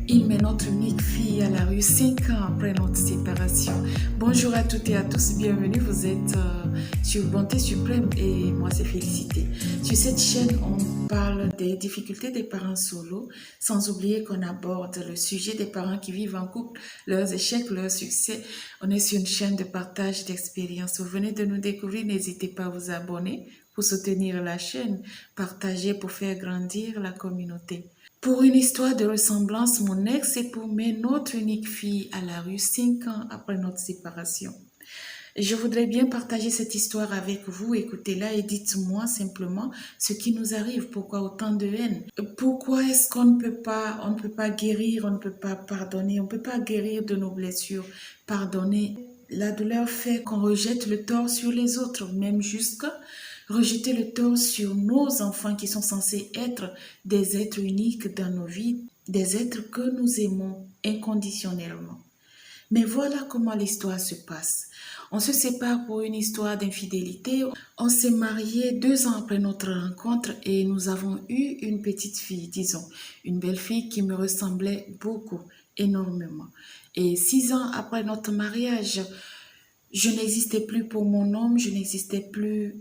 Il met notre unique fille à la rue 5 ans après notre séparation. Bonjour à toutes et à tous, bienvenue. Vous êtes sur Bonté Suprême et moi c'est Félicité. Sur cette chaîne, on parle des difficultés des parents solo, sans oublier qu'on aborde le sujet des parents qui vivent en couple, leurs échecs, leurs succès. On est sur une chaîne de partage d'expériences. Vous venez de nous découvrir, n'hésitez pas à vous abonner pour soutenir la chaîne, partager pour faire grandir la communauté. Pour une histoire de ressemblance, mon ex-époux met notre unique fille à la rue 5 ans après notre séparation. Je voudrais bien partager cette histoire avec vous. Écoutez-la et dites-moi simplement ce qui nous arrive. Pourquoi autant de haine? Pourquoi est-ce qu'on on ne peut pas guérir, on ne peut pas pardonner, on ne peut pas guérir de nos blessures, pardonner? La douleur fait qu'on rejette le tort sur les autres, même jusqu'à rejeter le tort sur nos enfants qui sont censés être des êtres uniques dans nos vies, des êtres que nous aimons inconditionnellement. Mais voilà comment l'histoire se passe. On se sépare pour une histoire d'infidélité. On s'est mariés 2 ans après notre rencontre et nous avons eu une petite fille, disons, une belle fille qui me ressemblait beaucoup, énormément. Et 6 ans après notre mariage, je n'existais plus pour mon homme, je n'existais plus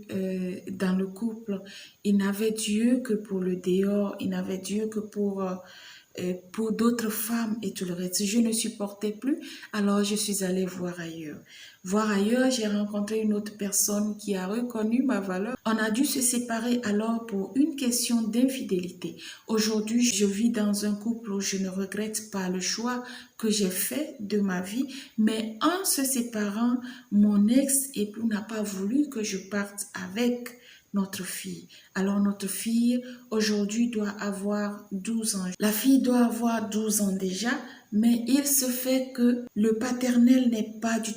dans le couple. Il n'avait Dieu que pour le dehors, il n'avait Dieu que pour d'autres femmes et tout le reste. Je ne supportais plus, alors je suis allée voir ailleurs. Voir ailleurs, j'ai rencontré une autre personne qui a reconnu ma valeur. On a dû se séparer alors pour une question d'infidélité. Aujourd'hui, je vis dans un couple où je ne regrette pas le choix que j'ai fait de ma vie, mais en se séparant, mon ex-époux n'a pas voulu que je parte avec notre fille. Alors notre fille aujourd'hui doit avoir 12 ans. La fille doit avoir 12 ans déjà, mais il se fait que le paternel n'est pas du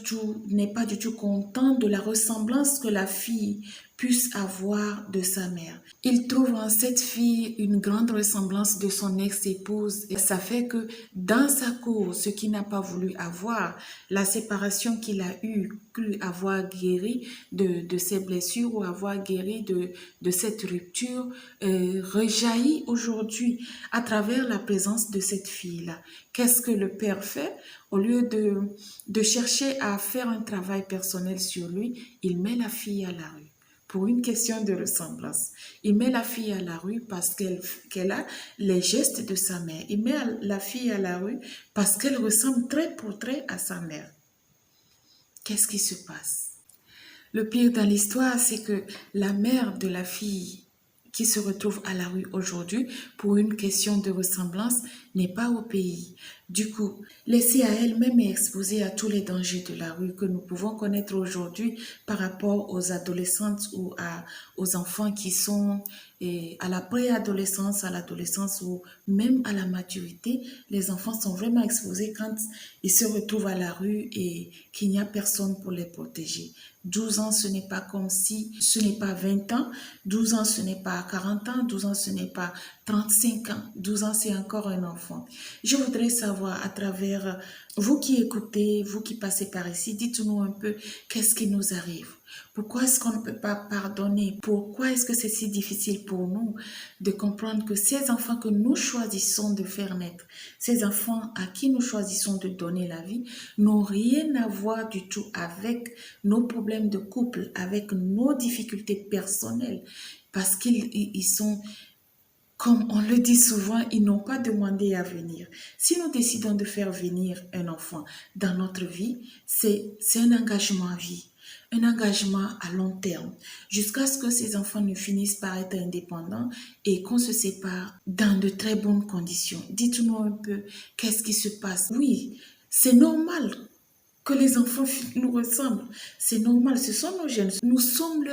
tout content de la ressemblance que la fille puisse avoir de sa mère. Il trouve en cette fille une grande ressemblance de son ex-épouse et ça fait que dans sa cour, ce qu'il n'a pas voulu avoir, la séparation qu'il a eue, avoir guéri de ses blessures ou avoir guéri de cette rupture, rejaillit aujourd'hui à travers la présence de cette fille-là. Qu'est-ce que le père fait? Au lieu de chercher à faire un travail personnel sur lui, il met la fille à la rue pour une question de ressemblance. Il met la fille à la rue parce qu'elle a les gestes de sa mère. Il met la fille à la rue parce qu'elle ressemble trait pour trait à sa mère. Qu'est-ce qui se passe? Le pire dans l'histoire, c'est que la mère de la fille qui se retrouve à la rue aujourd'hui pour une question de ressemblance n'est pas au pays. Du coup, laissée à elle-même et exposée à tous les dangers de la rue que nous pouvons connaître aujourd'hui par rapport aux adolescentes ou aux enfants qui sont à la préadolescence, à l'adolescence ou même à la maturité, les enfants sont vraiment exposés quand ils se retrouvent à la rue et qu'il n'y a personne pour les protéger. 12 ans, ce n'est pas comme si, ce n'est pas 20 ans, 12 ans, ce n'est pas 40 ans, 12 ans, ce n'est pas 35 ans, 12 ans, c'est encore un enfant. Je voudrais savoir à travers vous qui écoutez, vous qui passez par ici, dites-nous un peu qu'est-ce qui nous arrive. Pourquoi est-ce qu'on ne peut pas pardonner? Pourquoi est-ce que c'est si difficile pour nous de comprendre que ces enfants que nous choisissons de faire naître, ces enfants à qui nous choisissons de donner la vie, n'ont rien à voir du tout avec nos problèmes de couple, avec nos difficultés personnelles, parce qu'ils sont... Comme on le dit souvent, ils n'ont pas demandé à venir. Si nous décidons de faire venir un enfant dans notre vie, c'est un engagement à vie, un engagement à long terme, jusqu'à ce que ces enfants ne finissent par être indépendants et qu'on se sépare dans de très bonnes conditions. Dites-nous un peu, qu'est-ce qui se passe? Oui, c'est normal que les enfants nous ressemblent. C'est normal, ce sont nos gènes. Nous sommes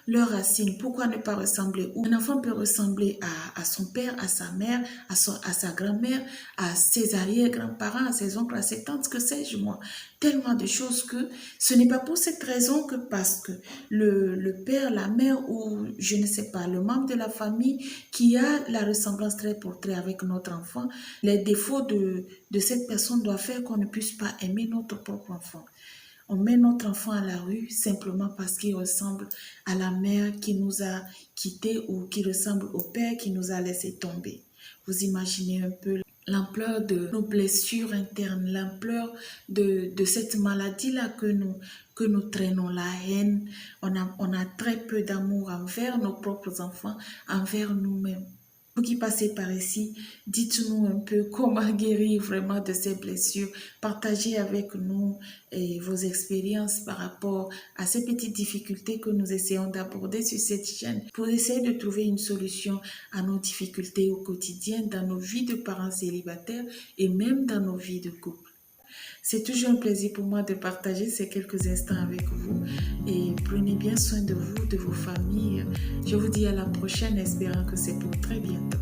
leur racine. Pourquoi ne pas ressembler? Un enfant peut ressembler à son père, à sa mère, à sa grand-mère, à ses arrière-grands-parents, à ses oncles, à ses tantes, que sais-je moi. Tellement de choses que ce n'est pas pour cette raison que parce que le père, la mère ou je ne sais pas, le membre de la famille qui a la ressemblance trait pour trait avec notre enfant, les défauts de cette personne doivent faire qu'on ne puisse pas aimer notre propre enfant. On met notre enfant à la rue simplement parce qu'il ressemble à la mère qui nous a quittés ou qui ressemble au père qui nous a laissé tomber. Vous imaginez un peu l'ampleur de nos blessures internes, l'ampleur de cette maladie-là que nous traînons, la haine. On a très peu d'amour envers nos propres enfants, envers nous-mêmes. Vous qui passez par ici, dites-nous un peu comment guérir vraiment de ces blessures. Partagez avec nous vos expériences par rapport à ces petites difficultés que nous essayons d'aborder sur cette chaîne pour essayer de trouver une solution à nos difficultés au quotidien, dans nos vies de parents célibataires et même dans nos vies de couple. C'est toujours un plaisir pour moi de partager ces quelques instants avec vous et prenez bien soin de vous, de vos familles. Je vous dis à la prochaine, espérant que c'est pour très bientôt.